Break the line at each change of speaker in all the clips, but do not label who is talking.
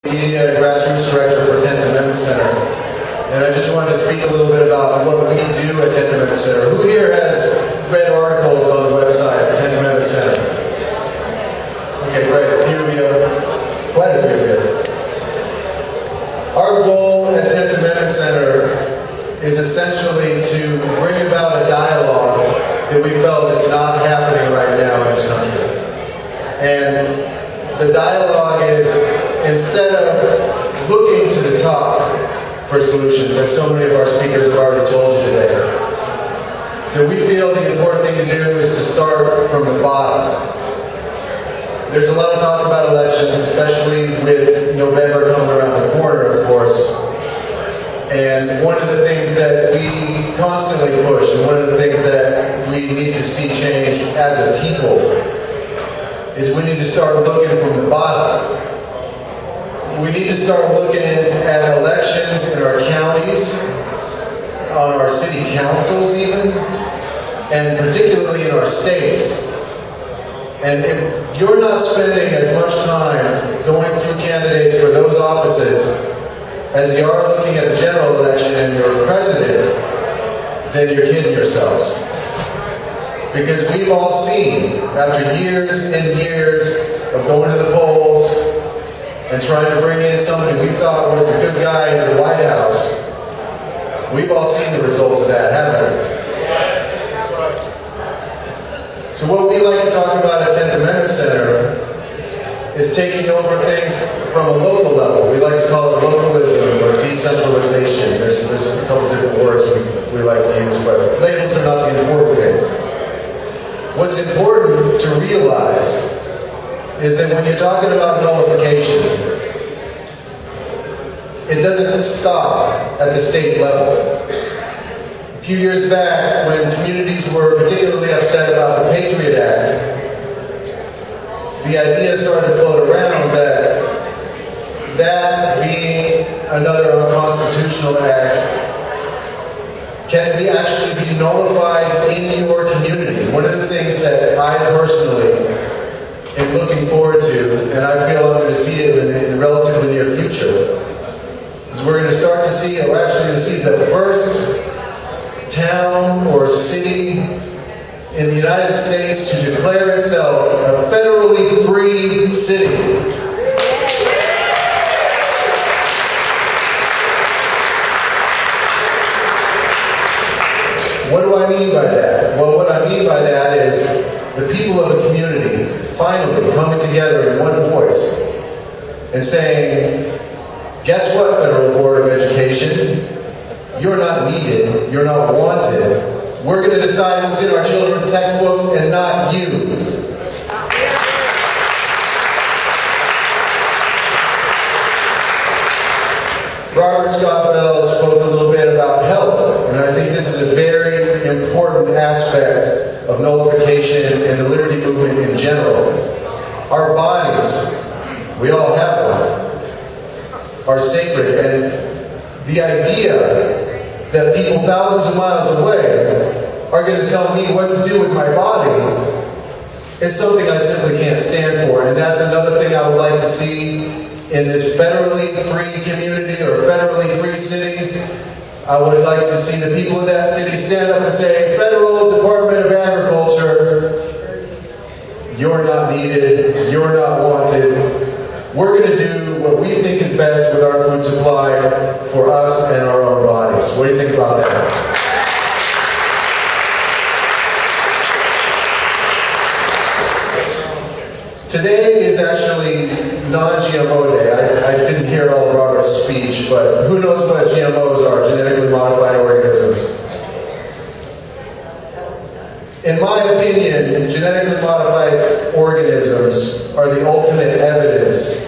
Grassroots Director for 10th Amendment Center. And I just wanted to speak a little bit about what we do at 10th Amendment Center. Who here has read articles on the website at 10th Amendment Center? Okay, great. A few of you, quite a few of you. Our goal at 10th Amendment Center is essentially to bring about a dialogue that we felt is not happening right now in this country. And the dialogue is, instead of looking to the top for solutions, as so many of our speakers have already told you today, that we feel the important thing to do is to start from the bottom. There's a lot of talk about elections, especially with November coming around the corner, of course. And one of the things that we constantly push, and one of the things that we need to see change as a people, is we need to start looking from the bottom. We need to start looking at elections in our counties, on our city councils even, and particularly in our states. And if you're not spending as much time going through candidates for those offices as you are looking at the general election and your president, then you're kidding yourselves. Because we've all seen, after years and years of going to the polls and trying to bring in somebody we thought was the good guy into the White House, we've all seen the results of that, haven't we? So what we like to talk about at 10th Amendment Center is taking over things from a local level. We like to call it localism or decentralization. There's a couple different words we like to use, but labels are not the important thing. What's important to realize is that when you're talking about nullification, it doesn't stop at the state level. A few years back, when communities were particularly upset about the Patriot Act, the idea started to float around that being another unconstitutional act, can it actually be nullified in your community? One of the things that I personally am looking forward to, and I feel I'm going to see it in the relatively near future, is we're going to start to see, or actually going to see the first town or city in the United States to declare itself a federally free city. What do I mean by that? Well, what I mean by that is the people of a community finally coming together in one voice and saying, guess what, Federal Board of Education? You're not needed, you're not wanted. We're going to decide what's in our children's textbooks and not you. Robert Scott Bell spoke a little bit about health, and I think this is a very important aspect of nullification and the liberty movement in general. Our bodies, we all have one, are sacred, and the idea that people thousands of miles away are going to tell me what to do with my body is something I simply can't stand for, and that's another thing I would like to see in this federally free community or federally free city. I would like to see the people of that city stand up and say, Federal Department of Agriculture, you're not needed, you're not wanted. We're going to do what we think is best with our food supply for us and our own bodies. What do you think about that? Today is actually non-GMO day. I didn't hear all of Robert's speech, but who knows what GMOs are, genetically modified organisms. In my opinion, genetically modified organisms are the ultimate evidence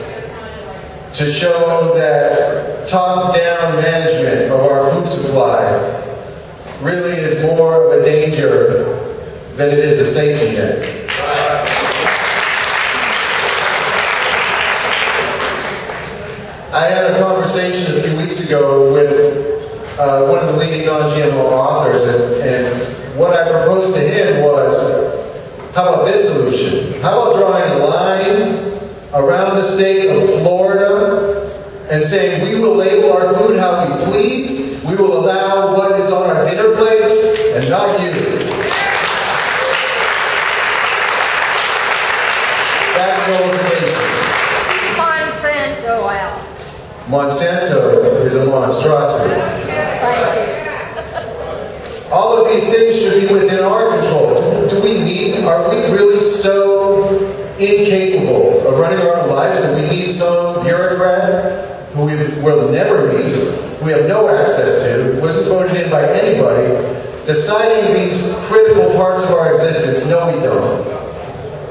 to show that top-down management of our food supply really is more of a danger than it is a safety net. I had a conversation a few weeks ago with one of the leading non-GMO authors, and what I proposed to him was, how about this solution? How about drawing a line around the state of Florida and saying we will label our food how we please, we will allow what is on our dinner plates, and not you. That's nullification.
Monsanto out.
Monsanto is a monstrosity.
Thank you.
All of these things should be within our control. Are we really so incapable of running our own lives that we need some bureaucrat who we will never meet, who we have no access to, wasn't voted in by anybody, deciding these critical parts of our existence? No, we don't.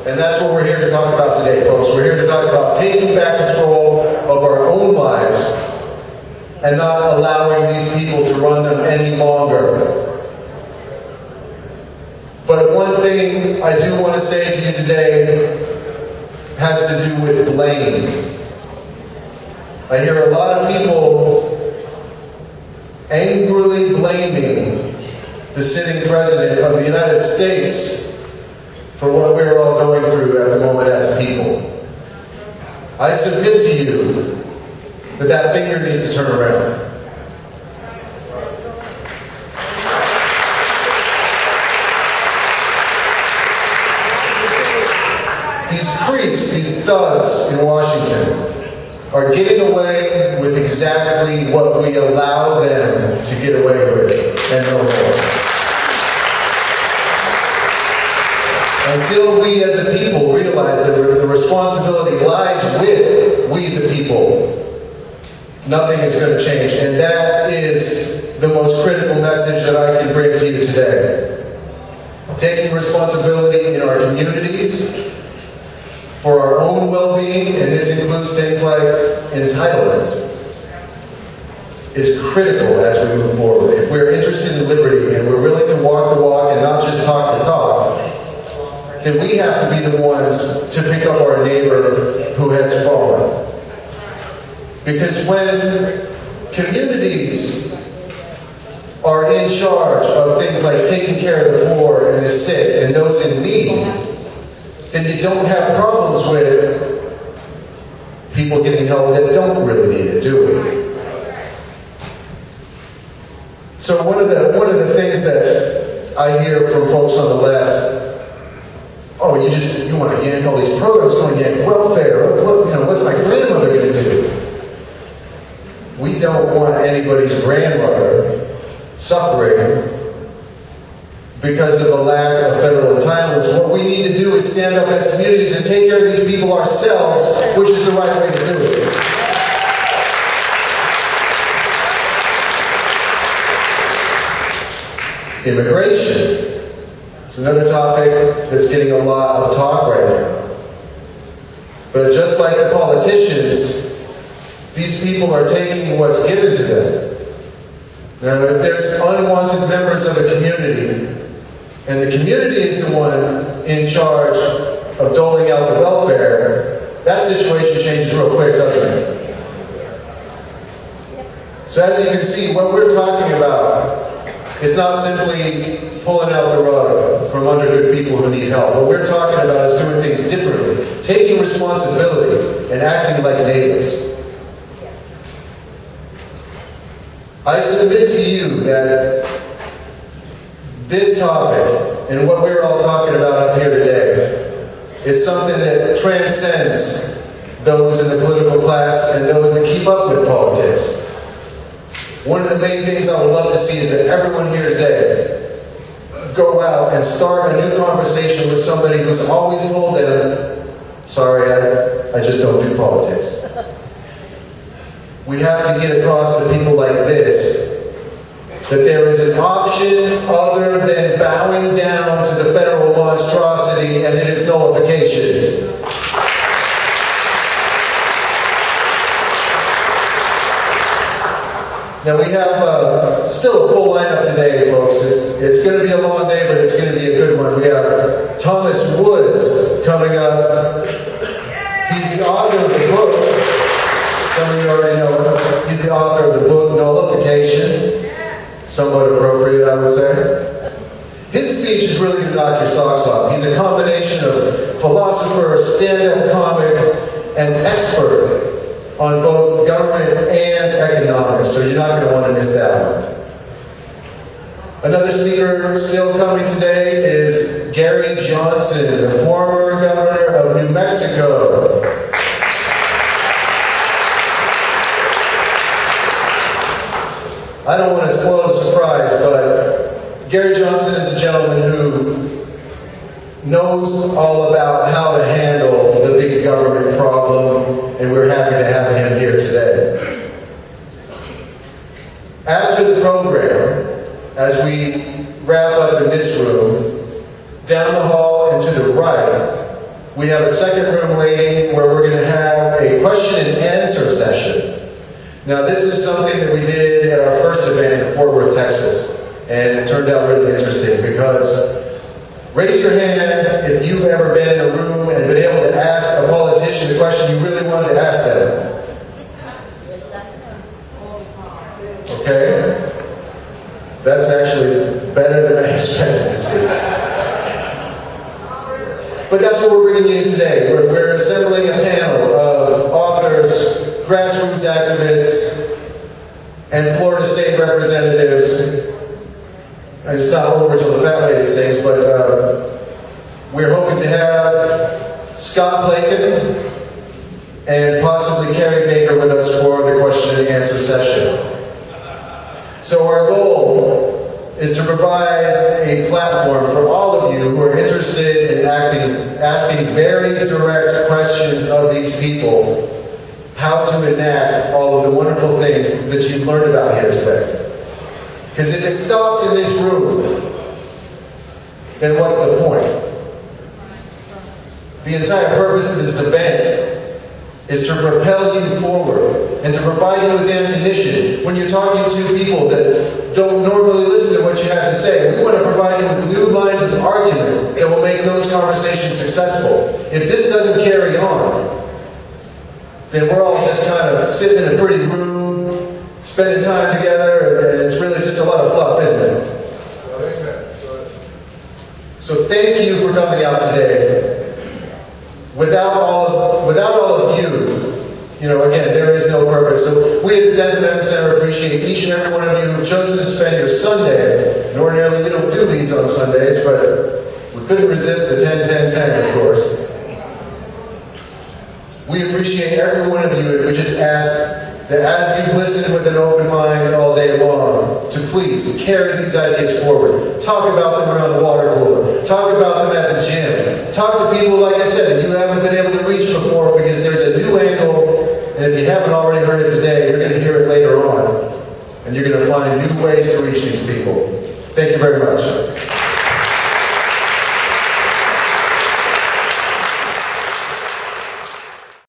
And that's what we're here to talk about today, folks. We're here to talk about taking back control of our own lives and not allowing these people to run them any longer. But one thing I do want to say to you today has to do with blame. I hear a lot of people angrily blaming the sitting president of the United States for what we're all going through at the moment as a people. I submit to you that that finger needs to turn around. These creeps, these thugs in Washington are getting away with exactly what we allow them to get away with, and no more. Until we as a people realize that the responsibility lies with we the people, nothing is going to change. And that is the most critical message that I can bring to you today. Taking responsibility in our communities, for our own well-being, and this includes things like entitlements, is critical as we move forward. If we're interested in liberty and we're willing to walk the walk and not just talk the talk, then we have to be the ones to pick up our neighbor who has fallen. Because when communities are in charge of things like taking care of the poor and the sick and those in need, then you don't have problems with people getting help that don't really need it, do we? So one of the things that I hear from folks on the left, oh, you want to yank all these programs, going to yank welfare. What's my grandmother going to do? We don't want anybody's grandmother suffering because of a lack of federal entitlements. What we need to do is stand up as communities and take care of these people ourselves, which is the right way to do it. Immigration. It's another topic that's getting a lot of talk right now. But just like the politicians, these people are taking what's given to them. Now, if there's unwanted members of a community, and the community is the one in charge of doling out the welfare, that situation changes real quick, doesn't it? So as you can see, what we're talking about is not simply pulling out the rug from under good people who need help. What we're talking about is doing things differently, taking responsibility and acting like neighbors. I submit to you that this topic and what we're all talking about up here today is something that transcends those in the political class and those that keep up with politics. One of the main things I would love to see is that everyone here today go out and start a new conversation with somebody who's always told them, sorry, I just don't do politics. We have to get across to people like this that there is an option other than bowing down to the federal monstrosity, and it is nullification. Now we have still a full lineup today, folks. It's going to be a long day, but it's going to be a good one. We have Thomas Woods coming up. He's the author of the book. Some of you already know him. He's the author of the book Nullification. Somewhat appropriate, I would say. His speech is really going to knock your socks off. He's a combination of philosopher, stand-up comic, and expert on both government and economics, so you're not going to want to miss that one. Another speaker still coming today is Gary Johnson, the former governor of New Mexico. I don't want to spoil the surprise, but Gary Johnson is a gentleman who knows all about how to handle the big government problem, and we're happy to have him here today. After the program, as we wrap up in this room, down the hall and to the right, we have a second room waiting where we're going to have a question and answer session. Now, this is something that we did at our first event in Fort Worth, Texas, and it turned out really interesting because raise your hand if you've ever been in a room and been able to ask a politician a question you really wanted to ask them. Okay? That's actually better than I expected to see. But that's what we're bringing you today. We're assembling a panel of authors, grassroots activists, and Florida state representatives. I just not over till the fat lady sings, but we're hoping to have Scott Blaken and possibly Carrie Baker with us for the question and answer session. So our goal is to provide a platform for all of you who are interested in asking very direct questions of these people, how to enact all of the wonderful things that you've learned about here today. Because if it stops in this room, then what's the point? The entire purpose of this event is to propel you forward and to provide you with ammunition. When you're talking to people that don't normally listen to what you have to say, we want to provide you with new lines of argument that will make those conversations successful. If this doesn't carry on, then we're all just kind of sitting in a pretty room, spending time together, and it's really just a lot of fluff, isn't it? So thank you for coming out today. Without all of you, again, there is no purpose. So we at the 10th Amendment Center appreciate each and every one of you who've chosen to spend your Sunday. And ordinarily we don't do these on Sundays, but we couldn't resist the 10-10-10, of course. We appreciate every one of you, and we just ask that as you've listened with an open mind all day long, to please carry these ideas forward. Talk about them around the water cooler. Talk about them at the gym. Talk to people, like I said, that you haven't been able to reach before, because there's a new angle, and if you haven't already heard it today, you're going to hear it later on. And you're going to find new ways to reach these people. Thank you very much.